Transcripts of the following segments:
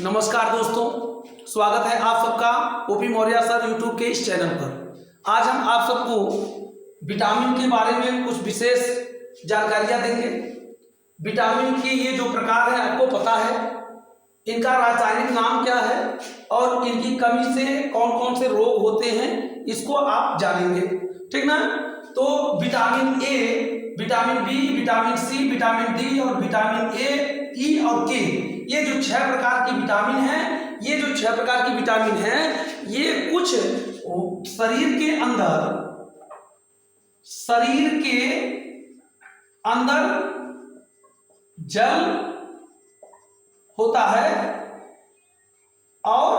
नमस्कार दोस्तों, स्वागत है आप सबका ओपी मौर्य सर यूट्यूब के इस चैनल पर। आज हम आप सबको विटामिन के बारे में कुछ विशेष जानकारियां देंगे। विटामिन के ये जो प्रकार है आपको पता है, इनका रासायनिक नाम क्या है और इनकी कमी से कौन कौन से रोग होते हैं इसको आप जानेंगे, ठीक ना। तो vitamin A, vitamin B, vitamin C, vitamin D और विटामिन ए, ई और के, ये जो 6 प्रकार की विटामिन है, ये जो 6 प्रकार की विटामिन है, ये कुछ शरीर के अंदर जल होता है और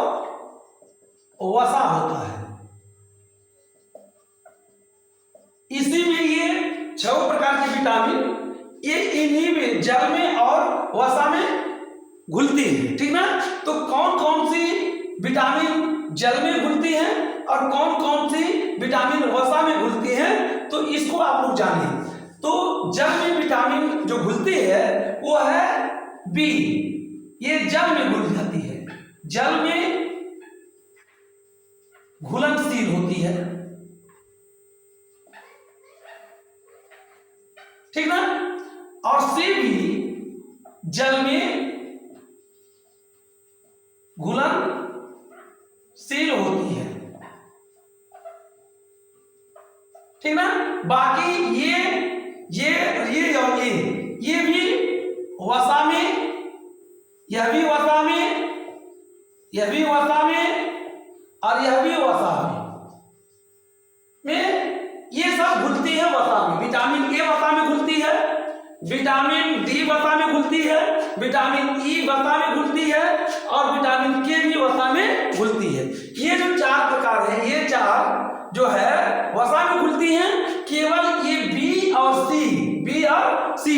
वसा होता है। इसी में ये 6 प्रकार की विटामिन ये इन्हीं में जल में और वसा में घुलती है, ठीक ना। तो कौन कौन सी विटामिन जल में घुलती है और कौन कौन सी विटामिन वसा में घुलती है, तो इसको आप लोग जानिए। तो जल में विटामिन जो घुलती है वो है बी, ये जल में घुल जाती है, जल में घुलनशील होती है, ठीक ना। और सी भी जल में घुलनशील होती है, ठीक ना। बाकी ये और ये भी वसा में, यह भी वसा में, यह भी वसा में और यह भी वसा में ये सब घुलती है वसा में। विटामिन ए वसा में घुलती है, विटामिन डी वसा में घुलती है, विटामिन ई वसा में घुलती है और विटामिन के भी वसा में घुलती है। ये जो 4 प्रकार है, ये 4 जो है वसा में घुलती हैं। केवल ये बी और सी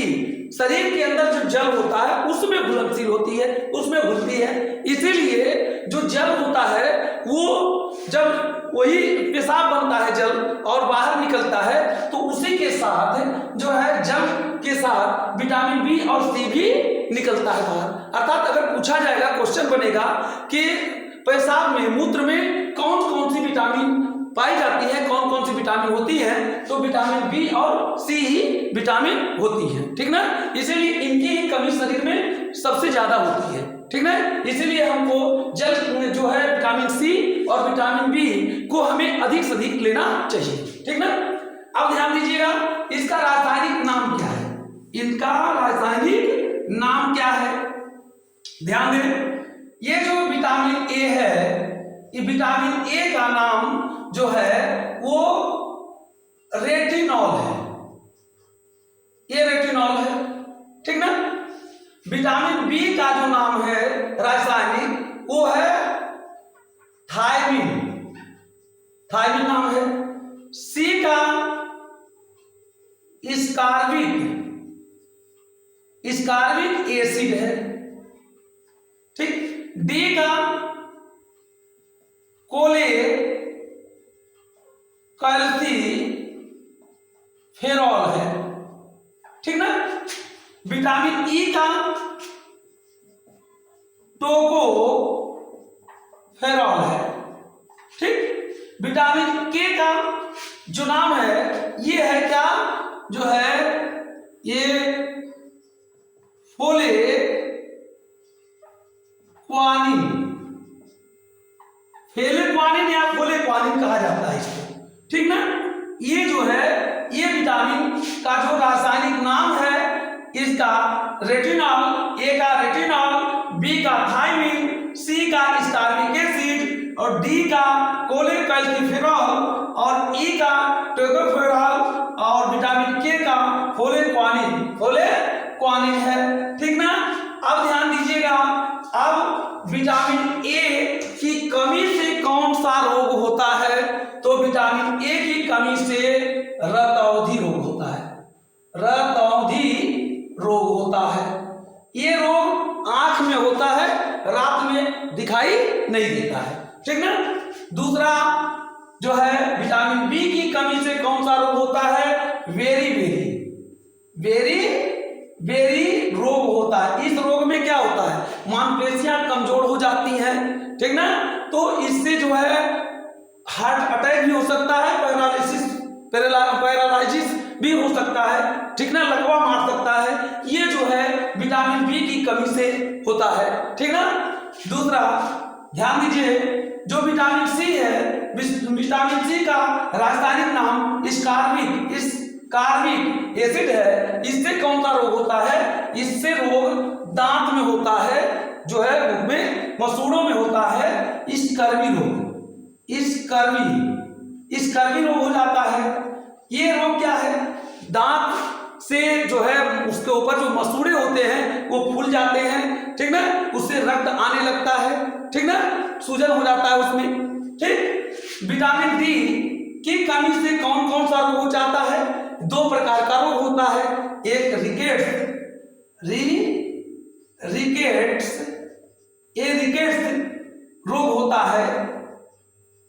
शरीर के अंदर जो जल होता है उसमें घुलनशील होती है, उसमें घुलती है। इसीलिए जो जल होता है वो जब वही पेशाब बनता है जल और बाहर निकलता है, तो उसी के साथ जो है जल के साथ विटामिन बी और सी भी निकलता है बाहर। अर्थात अगर पूछा जाएगा, क्वेश्चन बनेगा कि पेशाब में, मूत्र में कौन कौन सी विटामिन पाई जाती है, कौन कौन सी विटामिन होती है, तो विटामिन बी और सी ही विटामिन होती है, ठीक ना। इसीलिए इनकी ही कमी शरीर में सबसे ज्यादा होती है, ठीक ना। इसीलिए हमको जल जो है विटामिन सी और विटामिन बी को हमें अधिक से अधिक लेना चाहिए, ठीक ना। अब ध्यान दीजिएगा, इसका रासायनिक नाम क्या है, इनका रासायनिक नाम क्या है, ध्यान दें। ये जो विटामिन ए है, ये विटामिन ए का नाम जो है वो रेटिनॉल है, ये रेटिनॉल है, ठीक ना। विटामिन बी का जो नाम है रासायनिक वो है थायमिन, थायमिन नाम है। सी का स्कार्बिक एसिड है, ठीक। डी का कैल्सीफेरॉल है, ठीक ना। विटामिन ई का टोकोफेरॉल है, ठीक। विटामिन के का जो नाम है ये है क्या, जो है ये फेलेक्वानिन या फोलेक्वानिन कहा जाता है इसको, ठीक ना। ये जो है ये विटामिन का जो रासायनिक नाम है, इसका रेटिनॉल, ए का रेटिनॉल, बी का थायमिन, सी का स्कार्बिक एसिड और डी का कोलेकैल्सिफेरॉल और ई का टोकोफेरॉल और विटामिन के का फोलेक्वानिन है, ठीक ना। अब ध्यान दीजिएगा, अब विटामिन ए की कमी से कौन सा रोग होता है, तो विटामिन ए की कमी से रतौंधी रोग होता है, रतौंधी रोग होता है। ये रोग आंख में होता है, रात में दिखाई नहीं देता है, ठीक ना। दूसरा जो है विटामिन बी की कमी से कौन सा रोग होता है, वेरी वेरी रोग होता है। इस रोग में क्या होता है, मांसपेशियां कमजोर हो जाती हैं, ठीक ना। तो इससे जो है हार्ट अटैक भी हो सकता है, पैरालिसिस भी हो सकता है, ठीक ना, लकवा मार सकता है। ये जो है विटामिन बी की कमी से होता है, ठीक ना। दूसरा ध्यान दीजिए, जो विटामिन सी है, विटामिन सी का रासायनिक नाम स्कार्बिक एसिड है। इससे कौन सा रोग होता है, इससे रोग दांत में होता है, जो है मुख में मसूड़ों में होता है, स्कर्वी रोग, स्कर्वी रोग हो जाता है। ये रोग क्या है, दांत से जो है उसके ऊपर जो मसूड़े होते हैं वो फूल जाते हैं, ठीक ना, उससे रक्त आने लगता है, ठीक ना, सूजन हो जाता है उसमें, ठीक। विटामिन डी की कमी से कौन कौन सा रोग हो जाता है, दो प्रकार का रोग होता है, एक रिकेट्स रोग होता है,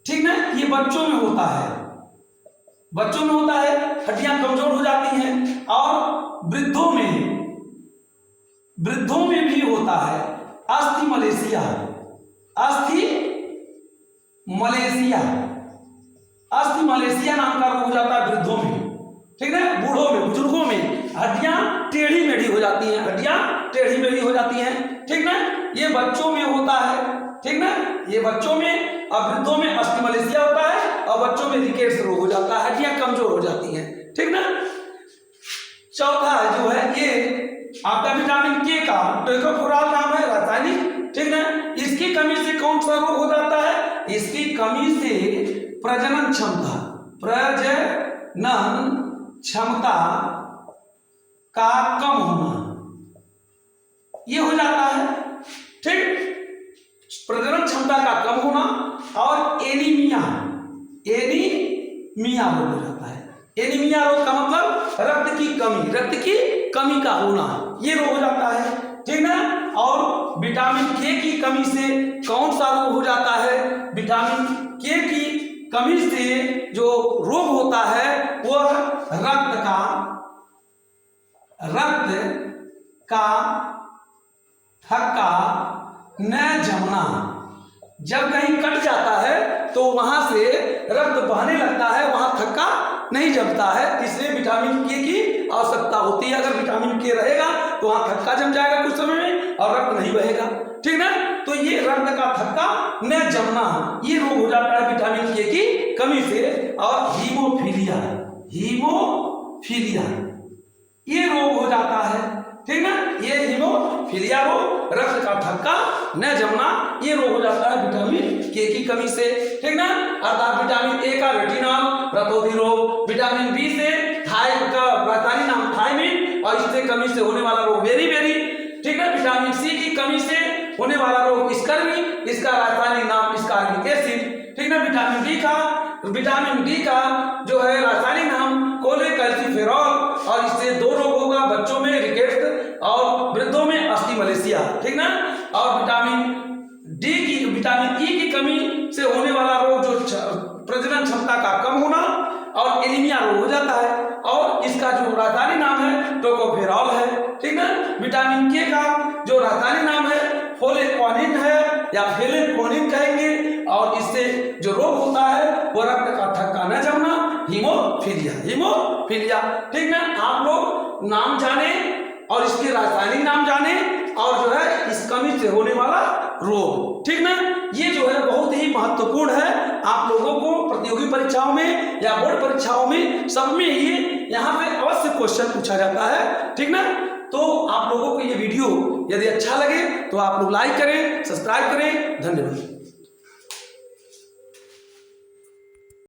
ठीक ना। ये बच्चों में होता है, हड्डियां कमजोर हो जाती हैं। और वृद्धों में भी होता है अस्थि मलेशिया नाम का रोग हो जाता है वृद्धों में, ठीक ना। बूढ़ों में, बुजुर्गों में हड्डियां टेढ़ी मेढ़ी हो जाती हैं, ठीक ना। ये बच्चों में होता है, ठीक ना, ये बच्चों में। और वृद्धों में अस्थि मलेशिया होता है और बच्चों में रिकेट्स रोग हो जाता है, हड्डियां कमजोर हो जाती हैं, ठीक ना। चौथा जो है ये आपका विटामिन के का टोकोफेरॉल नाम है रासायनिक, ठीक ना। इसकी कमी से कौन सा रोग हो जाता है, इसकी कमी से प्रजनन क्षमता का कम होना, ये हो जाता है, ठीक। प्रजनन क्षमता का कम होना और एनीमिया रोग हो जाता है। एनीमिया रोग का मतलब रक्त की कमी का होना, ये रोग हो जाता है, ठीक ना। और विटामिन के की कमी से कौन सा रोग हो जाता है, विटामिन के की कमी से जो रोग होता है वह रक्त का थक्का न जमना। जब कहीं कट जाता है तो वहां से रक्त बहने लगता है, वहां थक्का नहीं जमता है, इसलिए विटामिन के की आवश्यकता होती है। अगर विटामिन के रहेगा तो वहां थक्का जम जाएगा कुछ समय में और रक्त नहीं बहेगा, ठीक ना। तो ये रक्त का थक्का न जमना, ये रोग हो जाता है विटामिन के की कमी से। और हीमोफीलिया ये रोग हो जाता है, ठीक ना। ये हीमोफीलिया रोग, रक्त का थक्का न जमना, ये रोग हो जाता है विटामिन के की कमी से, ठीक ना। अर्थात विटामिन ए का रेटिनॉल रतौंधी रोग, विटामिन बी से थायराइड का रासायनिक नाम थायमिन, और इससे कमी से होने वाला रोग वेरी, ठीक है। विटामिन सी की कमी से होने वाला रोग स्कर्वी, इसका रासायनिक नाम स्कार्बिक एसिड, ठीक ना। विटामिन डी का जो है रासायनिक नाम कोलेकैल्सिफेरॉल, और इससे दो रोग होगा, बच्चों में रिकेट्स और वृद्धों में अस्थि मलेशिया, ठीक ना। और विटामिन ई की कमी से होने वाला रोग जो प्रजनन क्षमता का कम होना और एनीमिया रोग हो जाता है, और इसका जो रासायनिक नाम है टोकोफेरॉल है, ठीक ना। विटामिन के का जो रासायनिक नाम है फोलेक्वानिन है या फेलेक्वानिन कहेंगे, और इससे जो रोग होता है वो रक्त का थक्का न जमना, हीमोफीलिया, ठीक ना। आप लोग नाम जाने और इसके रासायनिक नाम जाने और जो है इस कमी से होने वाला रोग, ठीक ना। ये जो है बहुत ही महत्वपूर्ण है, आप लोगों को प्रतियोगी परीक्षाओं में या बोर्ड परीक्षाओं में सब में ये यहाँ पे अवश्य क्वेश्चन पूछा जाता है, ठीक ना। तो आप लोगों को ये वीडियो यदि अच्छा लगे तो आप लोग लाइक करें, सब्सक्राइब करें। धन्यवाद।